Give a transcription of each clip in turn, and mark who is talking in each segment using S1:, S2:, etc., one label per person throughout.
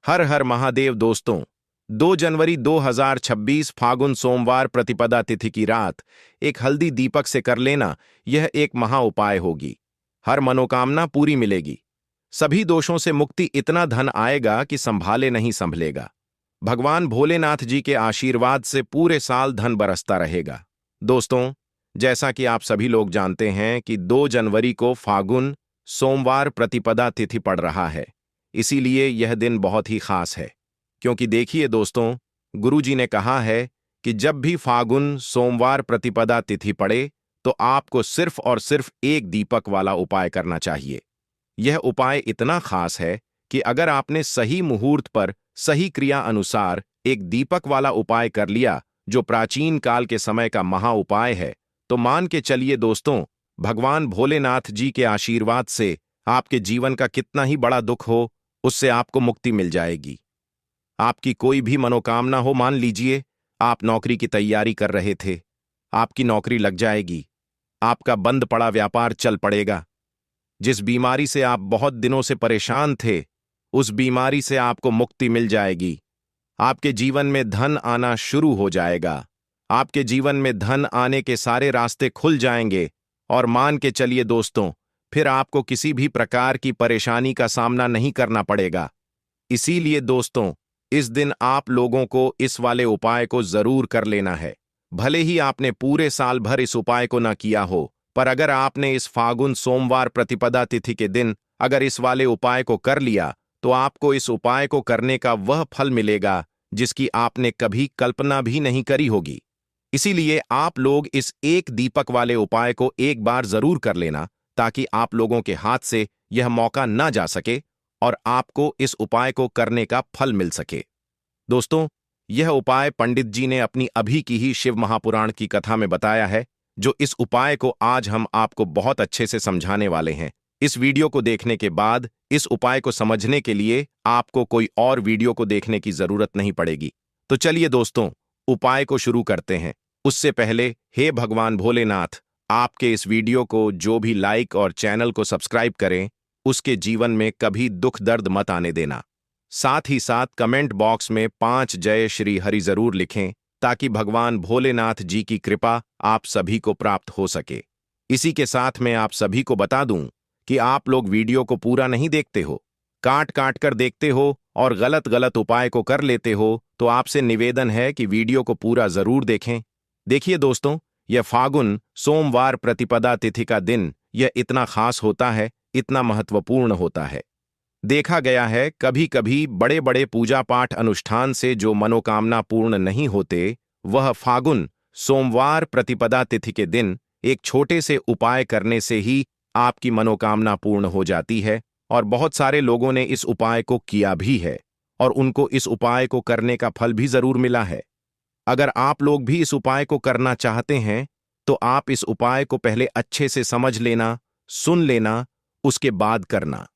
S1: हर हर महादेव दोस्तों। 2 जनवरी 2026 फागुन सोमवार प्रतिपदा तिथि की रात एक हल्दी दीपक से कर लेना, यह एक महा उपाय होगी। हर मनोकामना पूरी मिलेगी। सभी दोषों से मुक्ति, इतना धन आएगा कि संभाले नहीं संभलेगा। भगवान भोलेनाथ जी के आशीर्वाद से पूरे साल धन बरसता रहेगा। दोस्तों, जैसा कि आप सभी लोग जानते हैं कि 2 जनवरी को फागुन सोमवार प्रतिपदा तिथि पड़ रहा है। इसीलिए यह दिन बहुत ही खास है, क्योंकि देखिए दोस्तों, गुरुजी ने कहा है कि जब भी फागुन सोमवार प्रतिपदा तिथि पड़े तो आपको सिर्फ और सिर्फ एक दीपक वाला उपाय करना चाहिए। यह उपाय इतना खास है कि अगर आपने सही मुहूर्त पर सही क्रिया अनुसार एक दीपक वाला उपाय कर लिया, जो प्राचीन काल के समय का महा उपाय है, तो मान के चलिए दोस्तों, भगवान भोलेनाथ जी के आशीर्वाद से आपके जीवन का कितना ही बड़ा दुख हो, उससे आपको मुक्ति मिल जाएगी। आपकी कोई भी मनोकामना हो, मान लीजिए आप नौकरी की तैयारी कर रहे थे, आपकी नौकरी लग जाएगी। आपका बंद पड़ा व्यापार चल पड़ेगा। जिस बीमारी से आप बहुत दिनों से परेशान थे, उस बीमारी से आपको मुक्ति मिल जाएगी। आपके जीवन में धन आना शुरू हो जाएगा। आपके जीवन में धन आने के सारे रास्ते खुल जाएंगे और मान के चलिए दोस्तों, फिर आपको किसी भी प्रकार की परेशानी का सामना नहीं करना पड़ेगा। इसीलिए दोस्तों, इस दिन आप लोगों को इस वाले उपाय को जरूर कर लेना है। भले ही आपने पूरे साल भर इस उपाय को न किया हो, पर अगर आपने इस फागुन सोमवार प्रतिपदा तिथि के दिन अगर इस वाले उपाय को कर लिया, तो आपको इस उपाय को करने का वह फल मिलेगा जिसकी आपने कभी कल्पना भी नहीं करी होगी। इसीलिए आप लोग इस एक दीपक वाले उपाय को एक बार जरूर कर लेना, ताकि आप लोगों के हाथ से यह मौका ना जा सके और आपको इस उपाय को करने का फल मिल सके। दोस्तों, यह उपाय पंडित जी ने अपनी अभी की ही शिव महापुराण की कथा में बताया है, जो इस उपाय को आज हम आपको बहुत अच्छे से समझाने वाले हैं। इस वीडियो को देखने के बाद इस उपाय को समझने के लिए आपको कोई और वीडियो को देखने की जरूरत नहीं पड़ेगी। तो चलिए दोस्तों, उपाय को शुरू करते हैं। उससे पहले, हे भगवान भोलेनाथ, आपके इस वीडियो को जो भी लाइक और चैनल को सब्सक्राइब करें, उसके जीवन में कभी दुख दर्द मत आने देना। साथ ही साथ कमेंट बॉक्स में 5 जय श्री हरि जरूर लिखें, ताकि भगवान भोलेनाथ जी की कृपा आप सभी को प्राप्त हो सके। इसी के साथ मैं आप सभी को बता दूं कि आप लोग वीडियो को पूरा नहीं देखते हो, काट काट कर देखते हो और गलत गलत उपाय को कर लेते हो, तो आपसे निवेदन है कि वीडियो को पूरा जरूर देखें। देखिए दोस्तों, यह फागुन सोमवार प्रतिपदा तिथि का दिन यह इतना खास होता है, इतना महत्वपूर्ण होता है। देखा गया है कभी कभी बड़े बड़े पूजा पाठ अनुष्ठान से जो मनोकामना पूर्ण नहीं होते, वह फागुन सोमवार प्रतिपदा तिथि के दिन एक छोटे से उपाय करने से ही आपकी मनोकामना पूर्ण हो जाती है। और बहुत सारे लोगों ने इस उपाय को किया भी है और उनको इस उपाय को करने का फल भी जरूर मिला है। अगर आप लोग भी इस उपाय को करना चाहते हैं, तो आप इस उपाय को पहले अच्छे से समझ लेना, सुन लेना, उसके बाद करना।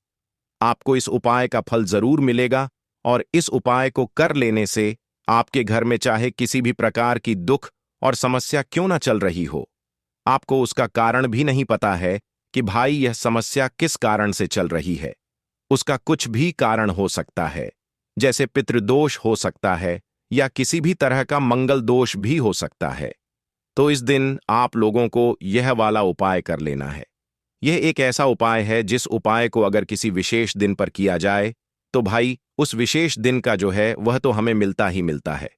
S1: आपको इस उपाय का फल जरूर मिलेगा और इस उपाय को कर लेने से आपके घर में चाहे किसी भी प्रकार की दुख और समस्या क्यों ना चल रही हो, आपको उसका कारण भी नहीं पता है कि भाई यह समस्या किस कारण से चल रही है। उसका कुछ भी कारण हो सकता है, जैसे पितृदोष हो सकता है या किसी भी तरह का मंगल दोष भी हो सकता है। तो इस दिन आप लोगों को यह वाला उपाय कर लेना है। यह एक ऐसा उपाय है जिस उपाय को अगर किसी विशेष दिन पर किया जाए, तो भाई उस विशेष दिन का जो है वह तो हमें मिलता ही मिलता है,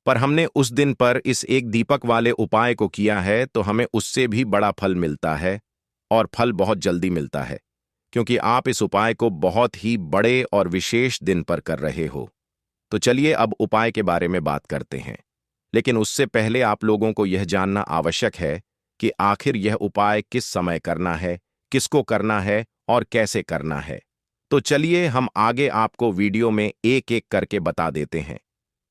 S1: पर हमने उस दिन पर इस एक दीपक वाले उपाय को किया है तो हमें उससे भी बड़ा फल मिलता है, और फल बहुत जल्दी मिलता है, क्योंकि आप इस उपाय को बहुत ही बड़े और विशेष दिन पर कर रहे हो। तो चलिए अब उपाय के बारे में बात करते हैं, लेकिन उससे पहले आप लोगों को यह जानना आवश्यक है कि आखिर यह उपाय किस समय करना है, किसको करना है और कैसे करना है। तो चलिए हम आगे आपको वीडियो में एक एक करके बता देते हैं।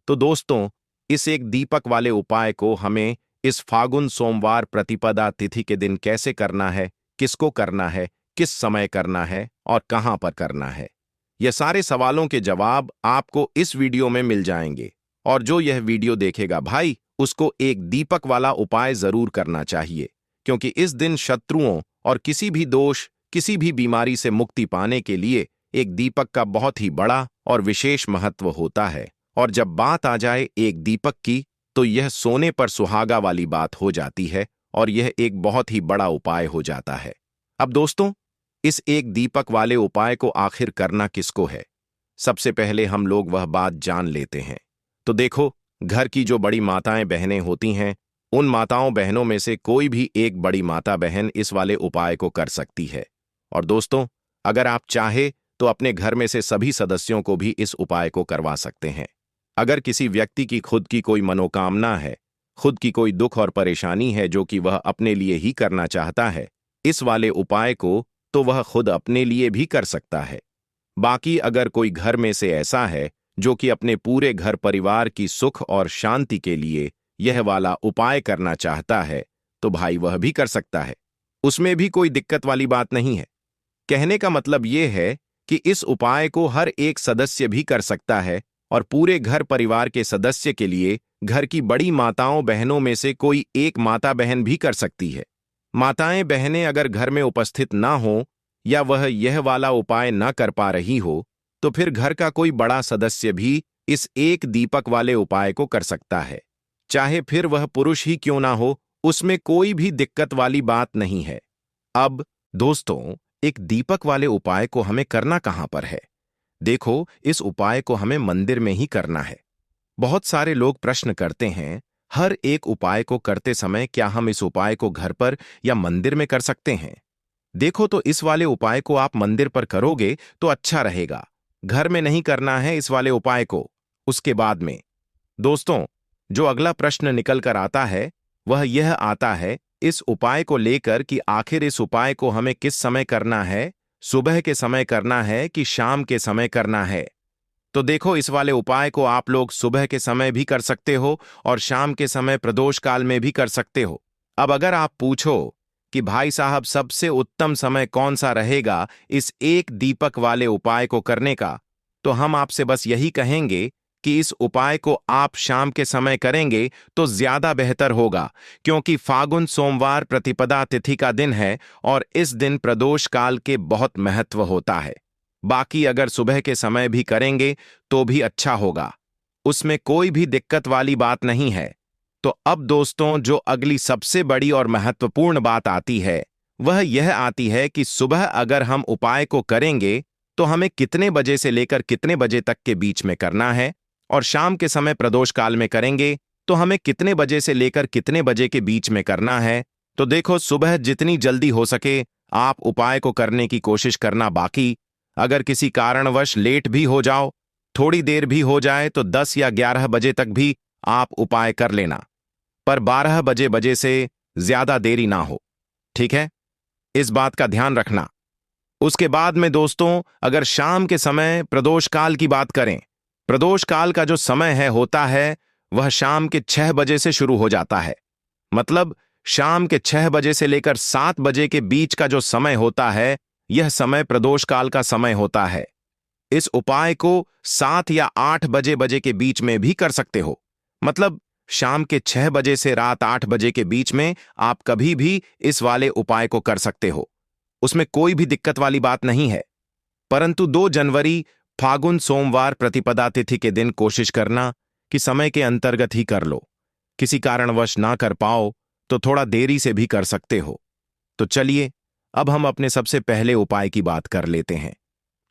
S1: तो दोस्तों, इस एक दीपक वाले उपाय को हमें इस फागुन सोमवार प्रतिपदा तिथि के दिन कैसे करना है, किसको करना है, किस समय करना है और कहां पर करना है, यह सारे सवालों के जवाब आपको इस वीडियो में मिल जाएंगे। और जो यह वीडियो देखेगा भाई, उसको एक दीपक वाला उपाय जरूर करना चाहिए, क्योंकि इस दिन शत्रुओं और किसी भी दोष, किसी भी बीमारी से मुक्ति पाने के लिए एक दीपक का बहुत ही बड़ा और विशेष महत्व होता है। और जब बात आ जाए एक दीपक की, तो यह सोने पर सुहागा वाली बात हो जाती है और यह एक बहुत ही बड़ा उपाय हो जाता है। अब दोस्तों, इस एक दीपक वाले उपाय को आखिर करना किसको है? सबसे पहले हम लोग वह बात जान लेते हैं। तो देखो, घर की जो बड़ी माताएं बहनें होती हैं, उन माताओं बहनों में से कोई भी एक बड़ी माता बहन इस वाले उपाय को कर सकती है। और दोस्तों, अगर आप चाहे तो अपने घर में से सभी सदस्यों को भी इस उपाय को करवा सकते हैं। अगर किसी व्यक्ति की खुद की कोई मनोकामना है, खुद की कोई दुख और परेशानी है जो कि वह अपने लिए ही करना चाहता है इस वाले उपाय को, तो वह खुद अपने लिए भी कर सकता है। बाकी अगर कोई घर में से ऐसा है जो कि अपने पूरे घर परिवार की सुख और शांति के लिए यह वाला उपाय करना चाहता है, तो भाई वह भी कर सकता है। उसमें भी कोई दिक्कत वाली बात नहीं है। कहने का मतलब यह है कि इस उपाय को हर एक सदस्य भी कर सकता है और पूरे घर परिवार के सदस्य के लिए घर की बड़ी माताओं बहनों में से कोई एक माता बहन भी कर सकती है। माताएं बहनें अगर घर में उपस्थित ना हो या वह यह वाला उपाय ना कर पा रही हो, तो फिर घर का कोई बड़ा सदस्य भी इस एक दीपक वाले उपाय को कर सकता है। चाहे फिर वह पुरुष ही क्यों ना हो, उसमें कोई भी दिक्कत वाली बात नहीं है। अब दोस्तों, एक दीपक वाले उपाय को हमें करना कहां पर है? देखो, इस उपाय को हमें मंदिर में ही करना है। बहुत सारे लोग प्रश्न करते हैं, हर एक उपाय को करते समय क्या हम इस उपाय को घर पर या मंदिर में कर सकते हैं? देखो, तो इस वाले उपाय को आप मंदिर पर करोगे तो अच्छा रहेगा। घर में नहीं करना है इस वाले उपाय को। उसके बाद में दोस्तों, जो अगला प्रश्न निकल कर आता है वह यह आता है इस उपाय को लेकर कि आखिर इस उपाय को हमें किस समय करना है, सुबह के समय करना है कि शाम के समय करना है? तो देखो, इस वाले उपाय को आप लोग सुबह के समय भी कर सकते हो और शाम के समय प्रदोष काल में भी कर सकते हो। अब अगर आप पूछो कि भाई साहब सबसे उत्तम समय कौन सा रहेगा इस एक दीपक वाले उपाय को करने का, तो हम आपसे बस यही कहेंगे कि इस उपाय को आप शाम के समय करेंगे तो ज्यादा बेहतर होगा, क्योंकि फागुन सोमवार प्रतिपदा तिथि का दिन है और इस दिन प्रदोष काल के बहुत महत्व होता है। बाकी अगर सुबह के समय भी करेंगे तो भी अच्छा होगा, उसमें कोई भी दिक्कत वाली बात नहीं है। तो अब दोस्तों, जो अगली सबसे बड़ी और महत्वपूर्ण बात आती है वह यह आती है कि सुबह अगर हम उपाय को करेंगे तो हमें कितने बजे से लेकर कितने बजे तक के बीच में करना है, और शाम के समय प्रदोष काल में करेंगे तो हमें कितने बजे से लेकर कितने बजे के बीच में करना है। तो देखो, सुबह जितनी जल्दी हो सके आप उपाय को करने की कोशिश करना। बाकी अगर किसी कारणवश लेट भी हो जाओ, थोड़ी देर भी हो जाए, तो 10 या 11 बजे तक भी आप उपाय कर लेना, पर 12 बजे से ज्यादा देरी ना हो। ठीक है, इस बात का ध्यान रखना। उसके बाद में दोस्तों, अगर शाम के समय प्रदोष काल की बात करें, प्रदोष काल का जो समय है होता है वह शाम के 6 बजे से शुरू हो जाता है। मतलब शाम के 6 बजे से लेकर 7 बजे के बीच का जो समय होता है, यह समय प्रदोष काल का समय होता है। इस उपाय को 7 या 8 बजे के बीच में भी कर सकते हो। मतलब शाम के 6 बजे से रात 8 बजे के बीच में आप कभी भी इस वाले उपाय को कर सकते हो, उसमें कोई भी दिक्कत वाली बात नहीं है। परंतु 2 जनवरी फागुन सोमवार प्रतिपदा तिथि के दिन कोशिश करना कि समय के अंतर्गत ही कर लो। किसी कारणवश ना कर पाओ तो थोड़ा देरी से भी कर सकते हो। तो चलिए, अब हम अपने सबसे पहले उपाय की बात कर लेते हैं।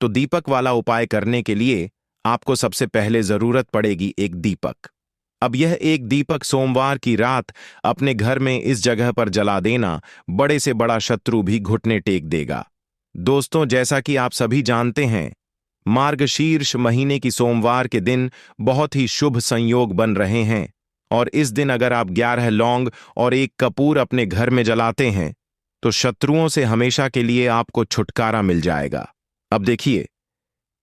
S1: तो दीपक वाला उपाय करने के लिए आपको सबसे पहले जरूरत पड़ेगी एक दीपक। अब यह एक दीपक सोमवार की रात अपने घर में इस जगह पर जला देना, बड़े से बड़ा शत्रु भी घुटने टेक देगा। दोस्तों, जैसा कि आप सभी जानते हैं, मार्गशीर्ष महीने की सोमवार के दिन बहुत ही शुभ संयोग बन रहे हैं और इस दिन अगर आप 11 लौंग और एक कपूर अपने घर में जलाते हैं तो शत्रुओं से हमेशा के लिए आपको छुटकारा मिल जाएगा। अब देखिए,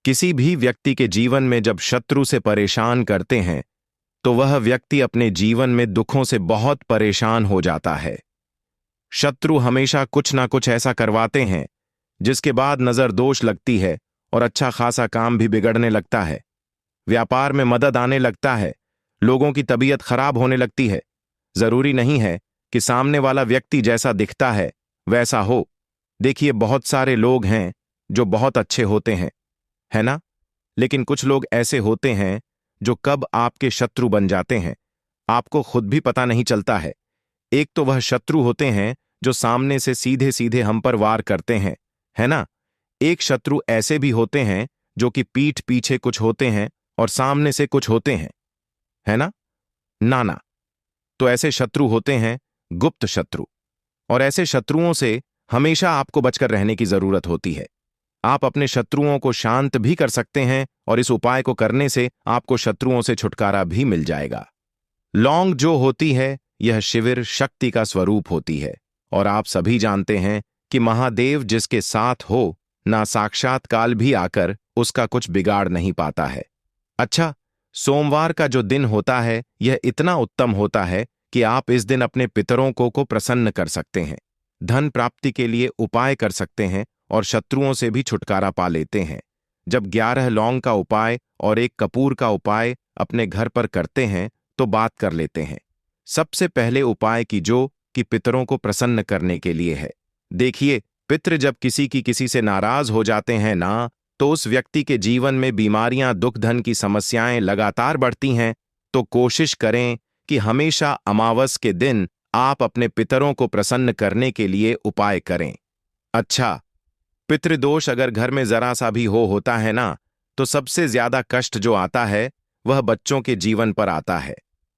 S1: किसी भी व्यक्ति के जीवन में जब शत्रु से परेशान करते हैं तो वह व्यक्ति अपने जीवन में दुखों से बहुत परेशान हो जाता है। शत्रु हमेशा कुछ ना कुछ ऐसा करवाते हैं जिसके बाद नजर दोष लगती है और अच्छा खासा काम भी बिगड़ने लगता है, व्यापार में मदद आने लगता है, लोगों की तबीयत खराब होने लगती है। जरूरी नहीं है कि सामने वाला व्यक्ति जैसा दिखता है वैसा हो। देखिए, बहुत सारे लोग हैं जो बहुत अच्छे होते हैं, है ना? लेकिन कुछ लोग ऐसे होते हैं जो कब आपके शत्रु बन जाते हैं आपको खुद भी पता नहीं चलता है। एक तो वह शत्रु होते हैं जो सामने से सीधे सीधे हम पर वार करते हैं, है ना। एक शत्रु ऐसे भी होते हैं जो कि पीठ पीछे कुछ होते हैं और सामने से कुछ होते हैं, है ना। नाना तो ऐसे शत्रु होते हैं गुप्त शत्रु, और ऐसे शत्रुओं से हमेशा आपको बचकर रहने की जरूरत होती है। आप अपने शत्रुओं को शांत भी कर सकते हैं और इस उपाय को करने से आपको शत्रुओं से छुटकारा भी मिल जाएगा। लौंग जो होती है यह शिविर शक्ति का स्वरूप होती है, और आप सभी जानते हैं कि महादेव जिसके साथ हो ना साक्षात काल भी आकर उसका कुछ बिगाड़ नहीं पाता है। अच्छा, सोमवार का जो दिन होता है यह इतना उत्तम होता है कि आप इस दिन अपने पितरों को प्रसन्न कर सकते हैं, धन प्राप्ति के लिए उपाय कर सकते हैं और शत्रुओं से भी छुटकारा पा लेते हैं। जब 11 लौंग का उपाय और 1 कपूर का उपाय अपने घर पर करते हैं तो बात कर लेते हैं। सबसे पहले उपाय की जो कि पितरों को प्रसन्न करने के लिए है। देखिए, पितृ जब किसी से नाराज हो जाते हैं ना, तो उस व्यक्ति के जीवन में बीमारियां, दुख, धन की समस्याएं लगातार बढ़ती हैं। तो कोशिश करें कि हमेशा अमावस के दिन आप अपने पितरों को प्रसन्न करने के लिए उपाय करें। अच्छा, पितृदोष अगर घर में जरा सा भी होता है ना, तो सबसे ज्यादा कष्ट जो आता है वह बच्चों के जीवन पर आता है।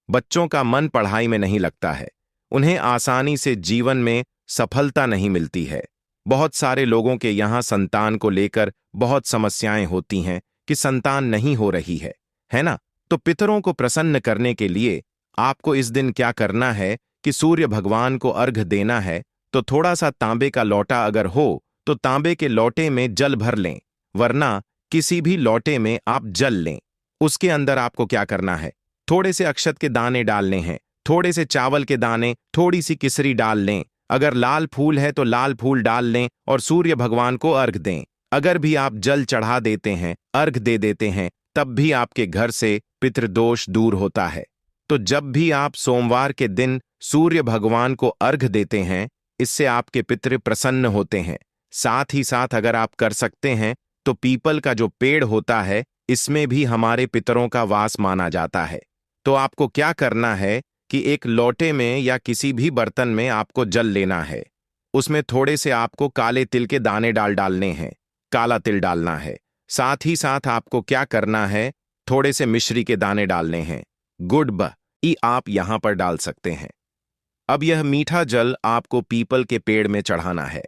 S1: बच्चों का मन पढ़ाई में नहीं लगता है, उन्हें आसानी से जीवन में सफलता नहीं मिलती है। बहुत सारे लोगों के यहाँ संतान को लेकर बहुत समस्याएं होती हैं कि संतान नहीं हो रही है ना। तो पितरों को प्रसन्न करने के लिए आपको इस दिन क्या करना है कि सूर्य भगवान को अर्घ्य देना है। तो थोड़ा सा तांबे का लोटा अगर हो तो तांबे के लोटे में जल भर लें, वरना किसी भी लोटे में आप जल लें। उसके अंदर आपको क्या करना है, थोड़े से अक्षत के दाने डालने हैं, थोड़े से चावल के दाने, थोड़ी सी किसरी डाल लें। अगर लाल फूल है तो लाल फूल डाल लें और सूर्य भगवान को अर्घ दें। अगर भी आप जल चढ़ा देते हैं, अर्घ दे देते हैं, तब भी आपके घर से पितृदोष दूर होता है। तो जब भी आप सोमवार के दिन सूर्य भगवान को अर्घ देते हैं, इससे आपके पितृ प्रसन्न होते हैं। साथ ही साथ अगर आप कर सकते हैं तो पीपल का जो पेड़ होता है इसमें भी हमारे पितरों का वास माना जाता है। तो आपको क्या करना है कि एक लोटे में या किसी भी बर्तन में आपको जल लेना है, उसमें थोड़े से आपको काले तिल के दाने डालने हैं, काला तिल डालना है। साथ ही साथ आपको क्या करना है, थोड़े से मिश्री के दाने डालने हैं, गुड़ ई आप यहां पर डाल सकते हैं। अब यह मीठा जल आपको पीपल के पेड़ में चढ़ाना है।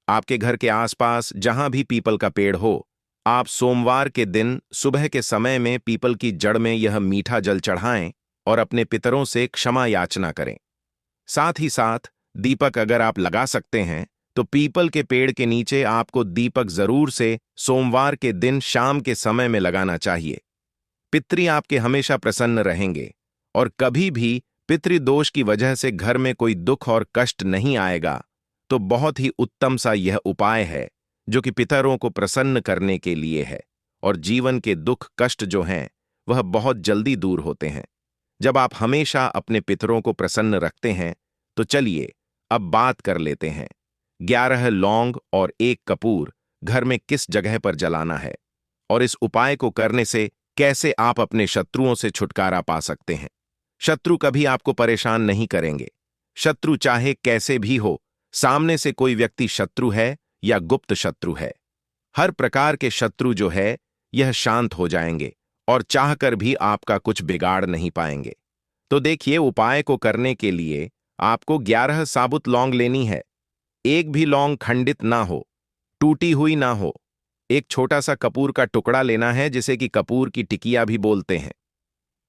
S1: आपके घर के आसपास जहां भी पीपल का पेड़ हो, आप सोमवार के दिन सुबह के समय में पीपल की जड़ में यह मीठा जल चढ़ाएं और अपने पितरों से क्षमा याचना करें। साथ ही साथ दीपक अगर आप लगा सकते हैं तो पीपल के पेड़ के नीचे आपको दीपक जरूर से सोमवार के दिन शाम के समय में लगाना चाहिए। पितृ आपके हमेशा प्रसन्न रहेंगे और कभी भी पितृदोष की वजह से घर में कोई दुख और कष्ट नहीं आएगा। तो बहुत ही उत्तम सा यह उपाय है जो कि पितरों को प्रसन्न करने के लिए है, और जीवन के दुख कष्ट जो हैं वह बहुत जल्दी दूर होते हैं जब आप हमेशा अपने पितरों को प्रसन्न रखते हैं। तो चलिए अब बात कर लेते हैं 11 लौंग और 1 कपूर घर में किस जगह पर जलाना है, और इस उपाय को करने से कैसे आप अपने शत्रुओं से छुटकारा पा सकते हैं। शत्रु कभी आपको परेशान नहीं करेंगे। शत्रु चाहे कैसे भी हो, सामने से कोई व्यक्ति शत्रु है या गुप्त शत्रु है, हर प्रकार के शत्रु जो है यह शांत हो जाएंगे और चाहकर भी आपका कुछ बिगाड़ नहीं पाएंगे। तो देखिए, उपाय को करने के लिए आपको 11 साबुत लौंग लेनी है। एक भी लौंग खंडित ना हो, टूटी हुई ना हो। एक छोटा सा कपूर का टुकड़ा लेना है जिसे कि कपूर की टिकिया भी बोलते हैं।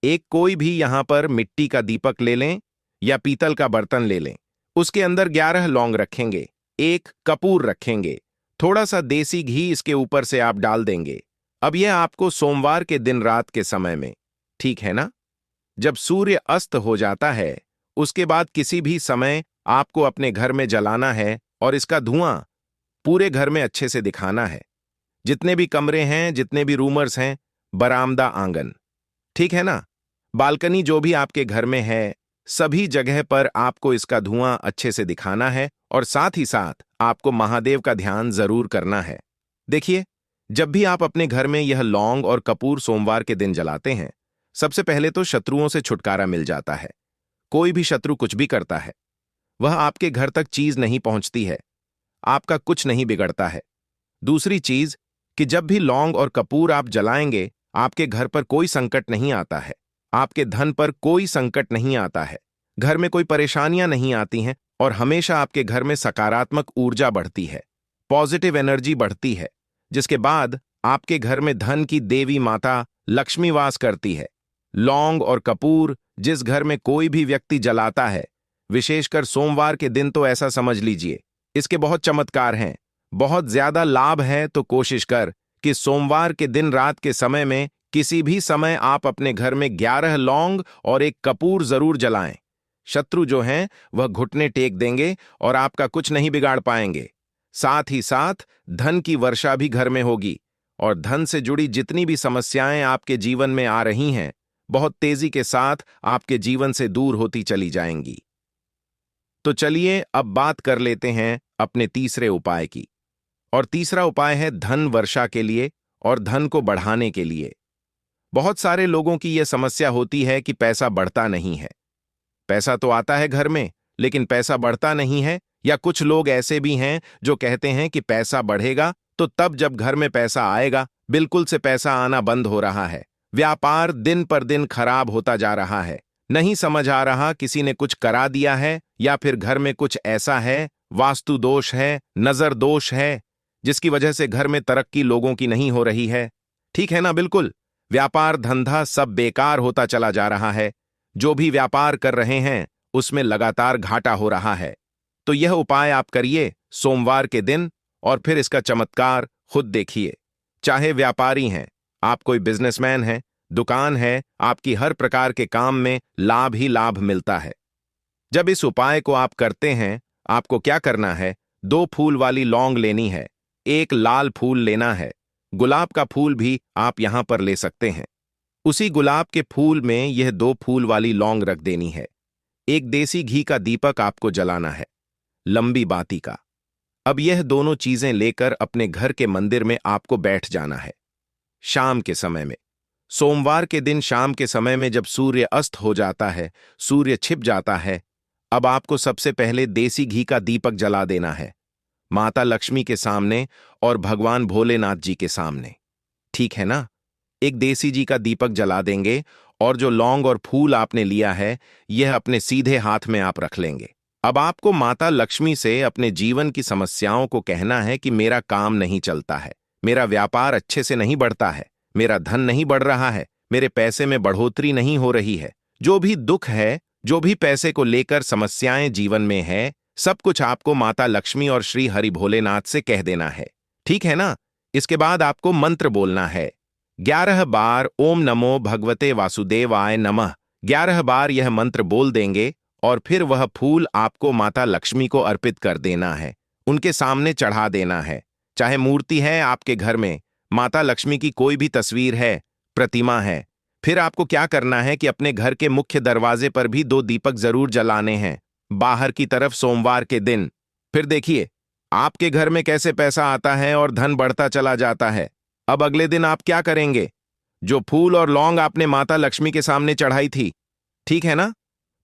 S1: एक कोई भी यहां पर मिट्टी का दीपक ले लें या पीतल का बर्तन ले लें, उसके अंदर 11 लौंग रखेंगे, 1 कपूर रखेंगे, थोड़ा सा देसी घी इसके ऊपर से आप डाल देंगे। अब यह आपको सोमवार के दिन रात के समय में, ठीक है ना, जब सूर्य अस्त हो जाता है उसके बाद किसी भी समय आपको अपने घर में जलाना है और इसका धुआं पूरे घर में अच्छे से दिखाना है। जितने भी कमरे हैं, जितने भी रूमर्स हैं, बरामदा, आंगन, ठीक है ना, बालकनी जो भी आपके घर में है, सभी जगह पर आपको इसका धुआं अच्छे से दिखाना है और साथ ही साथ आपको महादेव का ध्यान जरूर करना है। देखिए, जब भी आप अपने घर में यह लौंग और कपूर सोमवार के दिन जलाते हैं, सबसे पहले तो शत्रुओं से छुटकारा मिल जाता है। कोई भी शत्रु कुछ भी करता है, वह आपके घर तक चीज नहीं पहुंचती है, आपका कुछ नहीं बिगड़ता है। दूसरी चीज कि जब भी लौंग और कपूर आप जलाएंगे, आपके घर पर कोई संकट नहीं आता है, आपके धन पर कोई संकट नहीं आता है, घर में कोई परेशानियां नहीं आती हैं और हमेशा आपके घर में सकारात्मक ऊर्जा बढ़ती है, पॉजिटिव एनर्जी बढ़ती है, जिसके बाद आपके घर में धन की देवी माता लक्ष्मी वास करती है। लौंग और कपूर जिस घर में कोई भी व्यक्ति जलाता है, विशेषकर सोमवार के दिन, तो ऐसा समझ लीजिए इसके बहुत चमत्कार हैं, बहुत ज्यादा लाभ है। तो कोशिश कर कि सोमवार के दिन रात के समय में किसी भी समय आप अपने घर में 11 लौंग और एक कपूर जरूर जलाएं। शत्रु जो हैं वह घुटने टेक देंगे और आपका कुछ नहीं बिगाड़ पाएंगे। साथ ही साथ धन की वर्षा भी घर में होगी और धन से जुड़ी जितनी भी समस्याएं आपके जीवन में आ रही हैं, बहुत तेजी के साथ आपके जीवन से दूर होती चली जाएंगी। तो चलिए अब बात कर लेते हैं अपने तीसरे उपाय की। और तीसरा उपाय है धन वर्षा के लिए और धन को बढ़ाने के लिए। बहुत सारे लोगों की यह समस्या होती है कि पैसा बढ़ता नहीं है। पैसा तो आता है घर में, लेकिन पैसा बढ़ता नहीं है। या कुछ लोग ऐसे भी हैं जो कहते हैं कि पैसा बढ़ेगा तो तब जब घर में पैसा आएगा, बिल्कुल से पैसा आना बंद हो रहा है। व्यापार दिन पर दिन खराब होता जा रहा है। नहीं समझ आ रहा, किसी ने कुछ करा दिया है या फिर घर में कुछ ऐसा है, वास्तु दोष है, नजर दोष है, जिसकी वजह से घर में तरक्की लोगों की नहीं हो रही है। ठीक है ना? बिल्कुल व्यापार धंधा सब बेकार होता चला जा रहा है। जो भी व्यापार कर रहे हैं उसमें लगातार घाटा हो रहा है। तो यह उपाय आप करिए सोमवार के दिन और फिर इसका चमत्कार खुद देखिए। चाहे व्यापारी हैं, आप कोई बिजनेसमैन हैं, दुकान है, आपकी हर प्रकार के काम में लाभ ही लाभ मिलता है। जब इस उपाय को आप करते हैं, आपको क्या करना है, 2 फूल वाली लौंग लेनी है, 1 लाल फूल लेना है, गुलाब का फूल भी आप यहां पर ले सकते हैं। उसी गुलाब के फूल में यह 2 फूल वाली लौंग रख देनी है। 1 देसी घी का दीपक आपको जलाना है, लंबी बाती का। अब यह दोनों चीजें लेकर अपने घर के मंदिर में आपको बैठ जाना है। शाम के समय में, सोमवार के दिन शाम के समय में जब सूर्य अस्त हो जाता है, सूर्य छिप जाता है, अब आपको सबसे पहले देसी घी का दीपक जला देना है, माता लक्ष्मी के सामने और भगवान भोलेनाथ जी के सामने। ठीक है ना? एक देसी घी का दीपक जला देंगे और जो लौंग और फूल आपने लिया है, यह अपने सीधे हाथ में आप रख लेंगे। अब आपको माता लक्ष्मी से अपने जीवन की समस्याओं को कहना है कि मेरा काम नहीं चलता है, मेरा व्यापार अच्छे से नहीं बढ़ता है, मेरा धन नहीं बढ़ रहा है, मेरे पैसे में बढ़ोतरी नहीं हो रही है। जो भी दुख है, जो भी पैसे को लेकर समस्याएं जीवन में है, सब कुछ आपको माता लक्ष्मी और श्री हरि भोलेनाथ से कह देना है। ठीक है ना? इसके बाद आपको मंत्र बोलना है। 11 बार ओम नमो भगवते वासुदेवाय नमः, 11 बार यह मंत्र बोल देंगे और फिर वह फूल आपको माता लक्ष्मी को अर्पित कर देना है, उनके सामने चढ़ा देना है। चाहे मूर्ति है आपके घर में, माता लक्ष्मी की कोई भी तस्वीर है, प्रतिमा है, फिर आपको क्या करना है कि अपने घर के मुख्य दरवाजे पर भी 2 दीपक जरूर जलाने हैं, बाहर की तरफ सोमवार के दिन। फिर देखिए आपके घर में कैसे पैसा आता है और धन बढ़ता चला जाता है। अब अगले दिन आप क्या करेंगे? जो फूल और लौंग आपने माता लक्ष्मी के सामने चढ़ाई थी, ठीक है ना,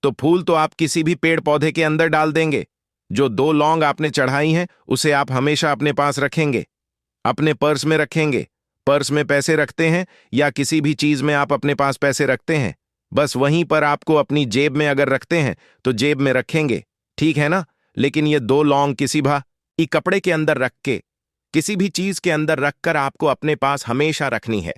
S1: तो फूल तो आप किसी भी पेड़ पौधे के अंदर डाल देंगे। जो 2 लौंग आपने चढ़ाई हैं उसे आप हमेशा अपने पास रखेंगे, अपने पर्स में रखेंगे। पर्स में पैसे रखते हैं या किसी भी चीज में आप अपने पास पैसे रखते हैं, बस वहीं पर आपको अपनी जेब में अगर रखते हैं तो जेब में रखेंगे। ठीक है ना? लेकिन ये 2 लौंग किसी भी कपड़े के अंदर रख के, किसी भी चीज के अंदर रखकर आपको अपने पास हमेशा रखनी है।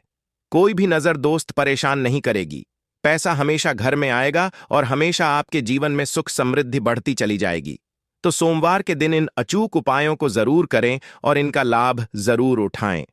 S1: कोई भी नजर दोस्त परेशान नहीं करेगी। पैसा हमेशा घर में आएगा और हमेशा आपके जीवन में सुख समृद्धि बढ़ती चली जाएगी। तो सोमवार के दिन इन अचूक उपायों को जरूर करें और इनका लाभ जरूर उठाएं।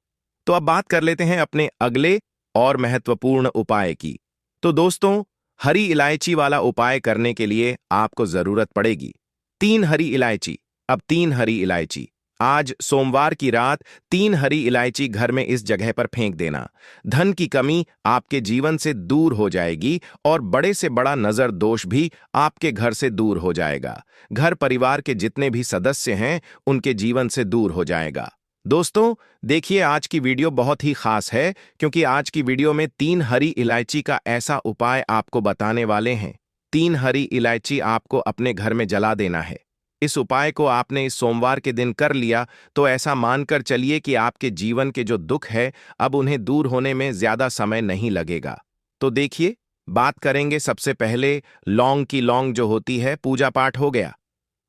S1: तो अब बात कर लेते हैं अपने अगले और महत्वपूर्ण उपाय की। तो दोस्तों, हरी इलायची वाला उपाय करने के लिए आपको जरूरत पड़ेगी 3 हरी इलायची। अब 3 हरी इलायची, आज सोमवार की रात 3 हरी इलायची घर में इस जगह पर फेंक देना। धन की कमी आपके जीवन से दूर हो जाएगी और बड़े से बड़ा नजर दोष भी आपके घर से दूर हो जाएगा। घर परिवार के जितने भी सदस्य हैं उनके जीवन से दूर हो जाएगा। दोस्तों, देखिए आज की वीडियो बहुत ही खास है क्योंकि आज की वीडियो में 3 हरी इलायची का ऐसा उपाय आपको बताने वाले हैं। 3 हरी इलायची आपको अपने घर में जला देना है। इस उपाय को आपने इस सोमवार के दिन कर लिया तो ऐसा मानकर चलिए कि आपके जीवन के जो दुख है अब उन्हें दूर होने में ज्यादा समय नहीं लगेगा। तो देखिए, बात करेंगे सबसे पहले लौंग की। लौंग जो होती है, पूजा पाठ हो गया।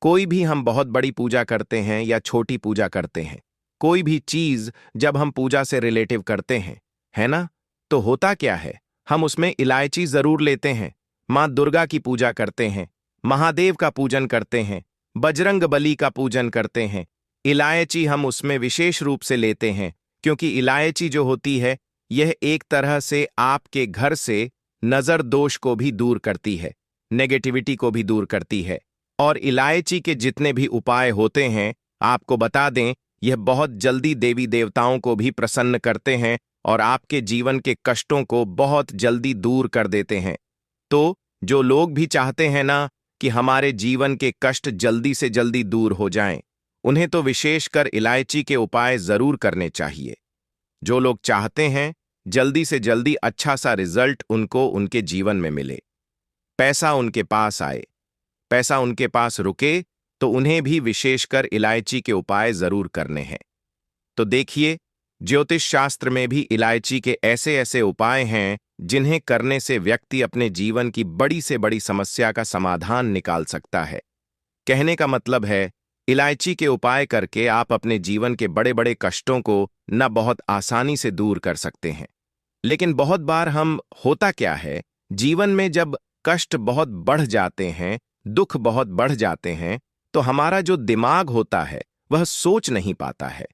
S1: कोई भी हम बहुत बड़ी पूजा करते हैं या छोटी पूजा करते हैं, कोई भी चीज जब हम पूजा से रिलेटिव करते हैं, है ना, तो होता क्या है, हम उसमें इलायची जरूर लेते हैं। माँ दुर्गा की पूजा करते हैं, महादेव का पूजन करते हैं, बजरंग बली का पूजन करते हैं। इलायची हम उसमें विशेष रूप से लेते हैं क्योंकि इलायची जो होती है यह एक तरह से आपके घर से नजर दोष को भी दूर करती है, नेगेटिविटी को भी दूर करती है। और इलायची के जितने भी उपाय होते हैं, आपको बता दें, यह बहुत जल्दी देवी देवताओं को भी प्रसन्न करते हैं और आपके जीवन के कष्टों को बहुत जल्दी दूर कर देते हैं। तो जो लोग भी चाहते हैं ना कि हमारे जीवन के कष्ट जल्दी से जल्दी दूर हो जाएं, उन्हें तो विशेषकर इलायची के उपाय जरूर करने चाहिए। जो लोग चाहते हैं जल्दी से जल्दी अच्छा सा रिजल्ट उनको उनके जीवन में मिले, पैसा उनके पास आए, पैसा उनके पास रुके, तो उन्हें भी विशेषकर इलायची के उपाय जरूर करने हैं। तो देखिए, ज्योतिष शास्त्र में भी इलायची के ऐसे ऐसे उपाय हैं जिन्हें करने से व्यक्ति अपने जीवन की बड़ी से बड़ी समस्या का समाधान निकाल सकता है। कहने का मतलब है, इलायची के उपाय करके आप अपने जीवन के बड़े बड़े कष्टों को न बहुत आसानी से दूर कर सकते हैं। लेकिन बहुत बार हम, होता क्या है, जीवन में जब कष्ट बहुत बढ़ जाते हैं, दुख बहुत बढ़ जाते हैं, तो हमारा जो दिमाग होता है वह सोच नहीं पाता है।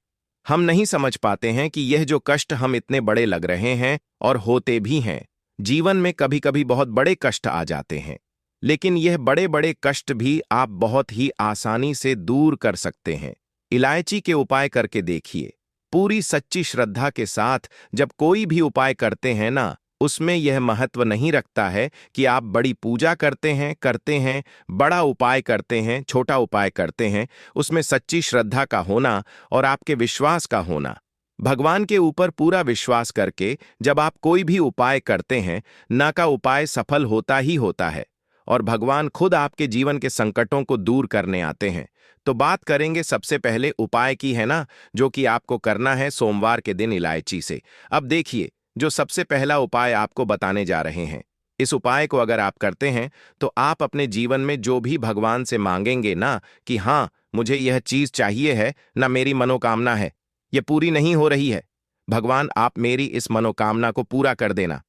S1: हम नहीं समझ पाते हैं कि यह जो कष्ट हम इतने बड़े लग रहे हैं, और होते भी हैं। जीवन में कभी कभी बहुत बड़े कष्ट आ जाते हैं, लेकिन यह बड़े बड़े कष्ट भी आप बहुत ही आसानी से दूर कर सकते हैं। इलायची के उपाय करके देखिए। पूरी सच्ची श्रद्धा के साथ जब कोई भी उपाय करते हैं ना, उसमें यह महत्व नहीं रखता है कि आप बड़ी पूजा करते हैं, बड़ा उपाय करते हैं, छोटा उपाय करते हैं। उसमें सच्ची श्रद्धा का होना और आपके विश्वास का होना, भगवान के ऊपर पूरा विश्वास करके जब आप कोई भी उपाय करते हैं, ना का उपाय सफल होता ही होता है और भगवान खुद आपके जीवन के संकटों को दूर करने आते हैं। तो बात करेंगे सबसे पहले उपाय की, है ना, जो कि आपको करना है सोमवार के दिन इलायची से। अब देखिए, जो सबसे पहला उपाय आपको बताने जा रहे हैं, इस उपाय को अगर आप करते हैं तो आप अपने जीवन में जो भी भगवान से मांगेंगे ना कि हाँ मुझे यह चीज चाहिए है, ना मेरी मनोकामना है, यह पूरी नहीं हो रही है, भगवान आप मेरी इस मनोकामना को पूरा कर देना।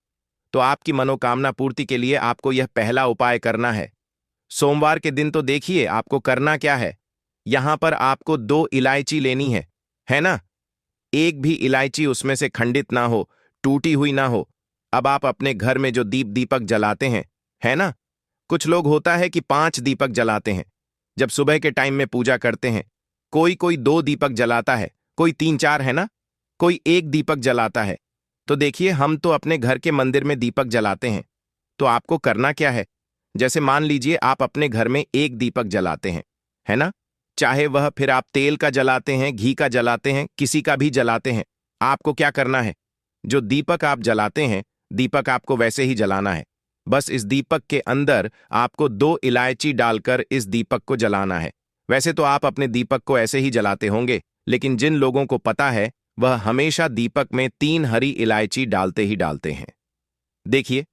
S1: तो आपकी मनोकामना पूर्ति के लिए आपको यह पहला उपाय करना है। सोमवार के दिन तो देखिए आपको करना क्या है। यहां पर आपको 2 इलायची लेनी है ना। एक भी इलायची उसमें से खंडित ना हो, टूटी हुई ना हो। अब आप अपने घर में जो दीपक जलाते हैं, है ना, कुछ लोग होता है कि 5 दीपक जलाते हैं जब सुबह के टाइम में पूजा करते हैं। कोई कोई 2 दीपक जलाता है, कोई 3-4, है ना, कोई 1 दीपक जलाता है। तो देखिए, हम तो अपने घर के मंदिर में दीपक जलाते हैं। तो आपको करना क्या है, जैसे मान लीजिए आप अपने घर में 1 दीपक जलाते हैं, है ना, चाहे वह फिर आप तेल का जलाते हैं, घी का जलाते हैं, किसी का भी जलाते हैं, आपको क्या करना है, जो दीपक आप जलाते हैं, दीपक आपको वैसे ही जलाना है। बस इस दीपक के अंदर आपको 2 इलायची डालकर इस दीपक को जलाना है। वैसे तो आप अपने दीपक को ऐसे ही जलाते होंगे, लेकिन जिन लोगों को पता है वह हमेशा दीपक में 3 हरी इलायची डालते ही डालते हैं। देखिए,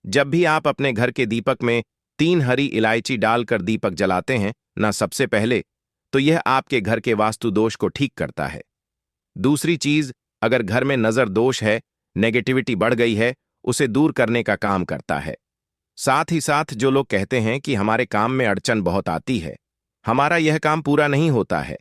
S1: जब भी आप अपने घर के दीपक में 3 हरी इलायची डालकर दीपक जलाते हैं ना, सबसे पहले तो यह आपके घर के वास्तु दोष को ठीक करता है। दूसरी चीज, अगर घर में नजर दोष है, नेगेटिविटी बढ़ गई है, उसे दूर करने का काम करता है। साथ ही साथ जो लोग कहते हैं कि हमारे काम में अड़चन बहुत आती है, हमारा यह काम पूरा नहीं होता है,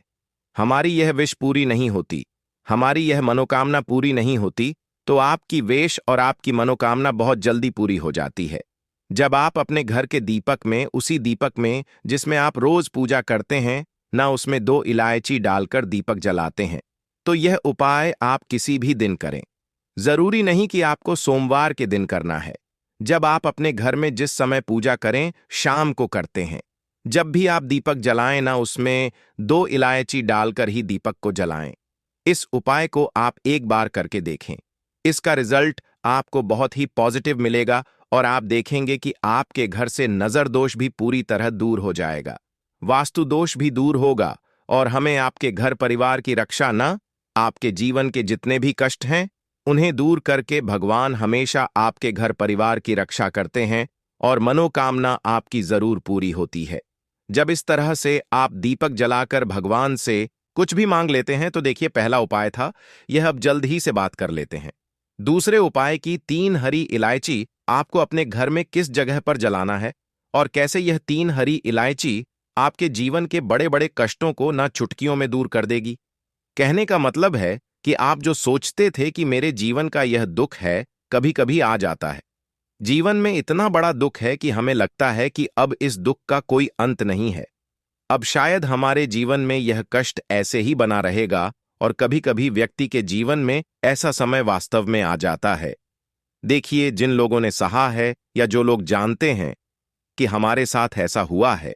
S1: हमारी यह विश पूरी नहीं होती, हमारी यह मनोकामना पूरी नहीं होती, तो आपकी वेश और आपकी मनोकामना बहुत जल्दी पूरी हो जाती है। जब आप अपने घर के दीपक में, उसी दीपक में जिसमें आप रोज पूजा करते हैं ना, उसमें 2 इलायची डालकर दीपक जलाते हैं, तो यह उपाय आप किसी भी दिन करें। जरूरी नहीं कि आपको सोमवार के दिन करना है। जब आप अपने घर में जिस समय पूजा करें, शाम को करते हैं, जब भी आप दीपक जलाएं ना, उसमें 2 इलायची डालकर ही दीपक को जलाएं। इस उपाय को आप एक बार करके देखें। इसका रिजल्ट आपको बहुत ही पॉजिटिव मिलेगा और आप देखेंगे कि आपके घर से नजर दोष भी पूरी तरह दूर हो जाएगा, वास्तु दोष भी दूर होगा और हमें आपके घर परिवार की रक्षा न, आपके जीवन के जितने भी कष्ट हैं उन्हें दूर करके भगवान हमेशा आपके घर परिवार की रक्षा करते हैं और मनोकामना आपकी जरूर पूरी होती है। जब इस तरह से आप दीपक जलाकर भगवान से कुछ भी मांग लेते हैं तो देखिए, पहला उपाय था यह, अब जल्द ही से बात कर लेते हैं। दूसरे उपाय की 3 हरी इलायची आपको अपने घर में किस जगह पर जलाना है और कैसे यह 3 हरी इलायची आपके जीवन के बड़े बड़े कष्टों को ना चुटकियों में दूर कर देगी। कहने का मतलब है कि आप जो सोचते थे कि मेरे जीवन का यह दुख है, कभी कभी आ जाता है। जीवन में इतना बड़ा दुख है कि हमें लगता है कि अब इस दुख का कोई अंत नहीं है। अब शायद हमारे जीवन में यह कष्ट ऐसे ही बना रहेगा और कभी कभी व्यक्ति के जीवन में ऐसा समय वास्तव में आ जाता है। देखिए, जिन लोगों ने सहा है या जो लोग जानते हैं कि हमारे साथ ऐसा हुआ है,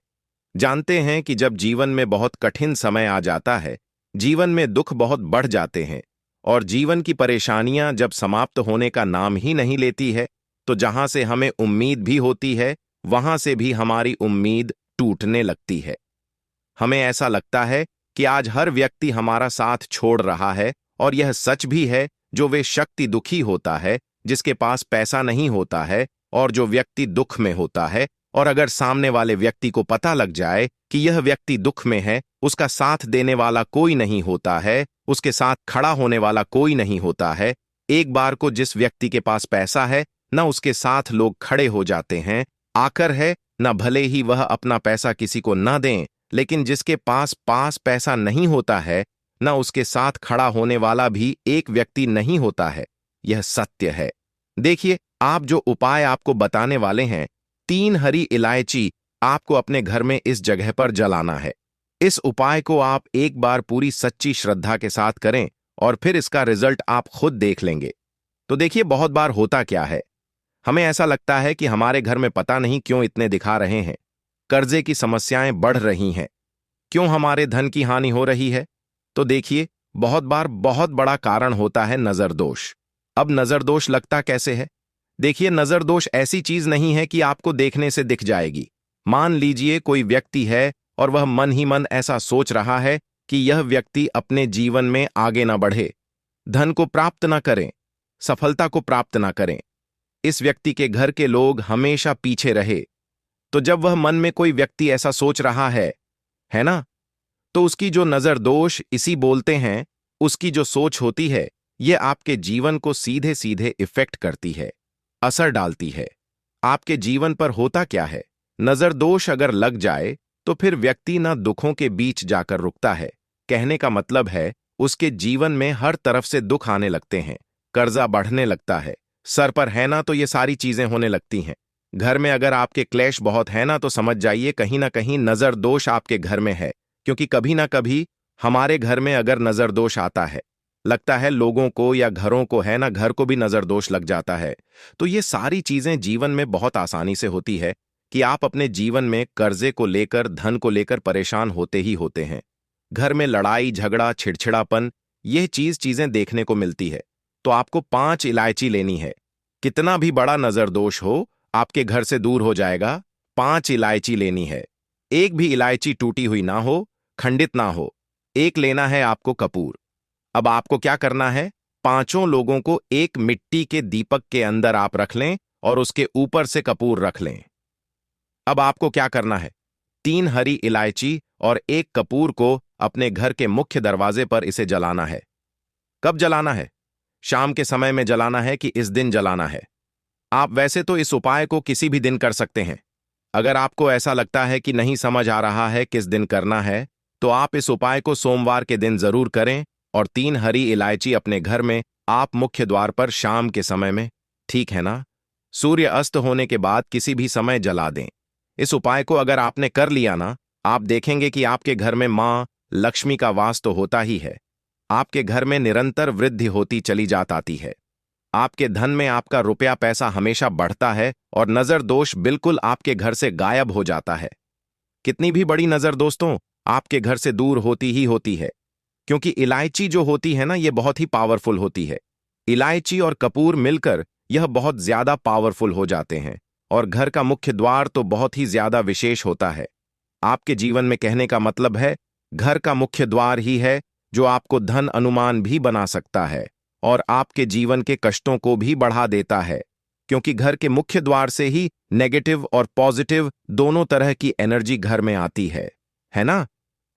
S1: जानते हैं कि जब जीवन में बहुत कठिन समय आ जाता है, जीवन में दुख बहुत बढ़ जाते हैं और जीवन की परेशानियां जब समाप्त होने का नाम ही नहीं लेती है, तो जहां से हमें उम्मीद भी होती है वहां से भी हमारी उम्मीद टूटने लगती है। हमें ऐसा लगता है कि आज हर व्यक्ति हमारा साथ छोड़ रहा है और यह सच भी है। जो वे शक्ति दुखी होता है, जिसके पास पैसा नहीं होता है और जो व्यक्ति दुख में होता है, और अगर सामने वाले व्यक्ति को पता लग जाए कि यह व्यक्ति दुख में है, उसका साथ देने वाला कोई नहीं होता है, उसके साथ खड़ा होने वाला कोई नहीं होता है। एक बार को जिस व्यक्ति के पास पैसा है, न उसके साथ लोग खड़े हो जाते हैं, आकर है न भले ही वह अपना पैसा किसी को न दें, लेकिन जिसके पास पैसा नहीं होता है, न उसके साथ खड़ा होने वाला भी एक व्यक्ति नहीं होता है। यह सत्य है। देखिए, आप जो उपाय आपको बताने वाले हैं, 3 हरी इलायची आपको अपने घर में इस जगह पर जलाना है। इस उपाय को आप एक बार पूरी सच्ची श्रद्धा के साथ करें और फिर इसका रिजल्ट आप खुद देख लेंगे। तो देखिए, बहुत बार होता क्या है, हमें ऐसा लगता है कि हमारे घर में पता नहीं क्यों इतने दिखा रहे हैं, कर्जे की समस्याएं बढ़ रही हैं, क्यों हमारे धन की हानि हो रही है। तो देखिए, बहुत बार बहुत बड़ा कारण होता है नजर दोष। अब नजर दोष लगता कैसे है? देखिए, नजर दोष ऐसी चीज नहीं है कि आपको देखने से दिख जाएगी। मान लीजिए कोई व्यक्ति है और वह मन ही मन ऐसा सोच रहा है कि यह व्यक्ति अपने जीवन में आगे ना बढ़े, धन को प्राप्त ना करें, सफलता को प्राप्त ना करें, इस व्यक्ति के घर के लोग हमेशा पीछे रहे। तो जब वह मन में कोई व्यक्ति ऐसा सोच रहा है ना, तो उसकी जो नजर दोष इसी बोलते हैं, उसकी जो सोच होती है, यह आपके जीवन को सीधे सीधे इफेक्ट करती है, असर डालती है। आपके जीवन पर होता क्या है, नजर दोष अगर लग जाए तो फिर व्यक्ति ना दुखों के बीच जाकर रुकता है। कहने का मतलब है, उसके जीवन में हर तरफ से दुख आने लगते हैं, कर्जा बढ़ने लगता है, सर पर है ना तो ये सारी चीजें होने लगती हैं। घर में अगर आपके क्लेश बहुत है ना, तो समझ जाइए कहीं ना कहीं नजर दोष आपके घर में है। क्योंकि कभी ना कभी हमारे घर में अगर नजर दोष आता है, लगता है लोगों को या घरों को है ना, घर को भी नजर दोष लग जाता है। तो ये सारी चीजें जीवन में बहुत आसानी से होती है कि आप अपने जीवन में कर्जे को लेकर, धन को लेकर परेशान होते ही होते हैं। घर में लड़ाई झगड़ा, चिड़चिड़ापन, ये चीजें देखने को मिलती है। तो आपको 5 इलायची लेनी है। कितना भी बड़ा नजर दोष हो, आपके घर से दूर हो जाएगा। 5 इलायची लेनी है। एक भी इलायची टूटी हुई ना हो, खंडित ना हो। एक लेना है आपको कपूर। अब आपको क्या करना है, 5 लोगों को एक मिट्टी के दीपक के अंदर आप रख लें और उसके ऊपर से कपूर रख लें। अब आपको क्या करना है, 3 हरी इलायची और 1 कपूर को अपने घर के मुख्य दरवाजे पर इसे जलाना है। कब जलाना है? शाम के समय में जलाना है कि इस दिन जलाना है? आप वैसे तो इस उपाय को किसी भी दिन कर सकते हैं। अगर आपको ऐसा लगता है कि नहीं समझ आ रहा है किस दिन करना है, तो आप इस उपाय को सोमवार के दिन जरूर करें और 3 हरी इलायची अपने घर में आप मुख्य द्वार पर शाम के समय में, ठीक है ना, सूर्य अस्त होने के बाद किसी भी समय जला दें। इस उपाय को अगर आपने कर लिया ना, आप देखेंगे कि आपके घर में मां लक्ष्मी का वास तो होता ही है। आपके घर में निरंतर वृद्धि होती चली आती है। आपके धन में आपका रुपया पैसा हमेशा बढ़ता है और नजर दोष बिल्कुल आपके घर से गायब हो जाता है। कितनी भी बड़ी नजर दोस्तों आपके घर से दूर होती ही होती है। क्योंकि इलायची जो होती है ना, ये बहुत ही पावरफुल होती है। इलायची और कपूर मिलकर यह बहुत ज्यादा पावरफुल हो जाते हैं, और घर का मुख्य द्वार तो बहुत ही ज्यादा विशेष होता है। आपके जीवन में कहने का मतलब है, घर का मुख्य द्वार ही है जो आपको धन अनुमान भी बना सकता है और आपके जीवन के कष्टों को भी बढ़ा देता है, क्योंकि घर के मुख्य द्वार से ही नेगेटिव और पॉजिटिव दोनों तरह की एनर्जी घर में आती है ना?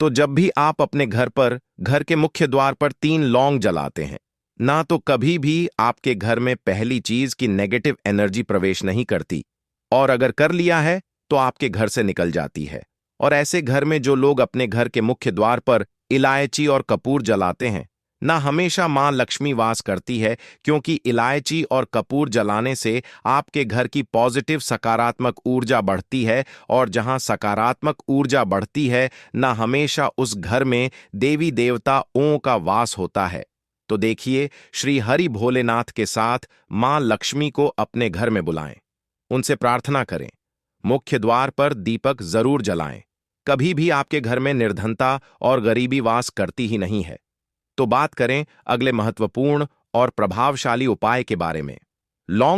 S1: तो जब भी आप अपने घर पर घर के मुख्य द्वार पर 3 लौंग जलाते हैं ना, तो कभी भी आपके घर में पहली चीज की नेगेटिव एनर्जी प्रवेश नहीं करती, और अगर कर लिया है तो आपके घर से निकल जाती है। और ऐसे घर में जो लोग अपने घर के मुख्य द्वार पर इलायची और कपूर जलाते हैं ना, हमेशा मां लक्ष्मी वास करती है, क्योंकि इलायची और कपूर जलाने से आपके घर की पॉजिटिव सकारात्मक ऊर्जा बढ़ती है, और जहां सकारात्मक ऊर्जा बढ़ती है ना, हमेशा उस घर में देवी देवताओं का वास होता है। तो देखिए, श्री हरि भोलेनाथ के साथ मां लक्ष्मी को अपने घर में बुलाएं, उनसे प्रार्थना करें, मुख्य द्वार पर दीपक जरूर जलाएं। कभी भी आपके घर में निर्धनता और गरीबी वास करती ही नहीं है। तो बात करें अगले महत्वपूर्ण और प्रभावशाली उपाय के बारे में। लौंग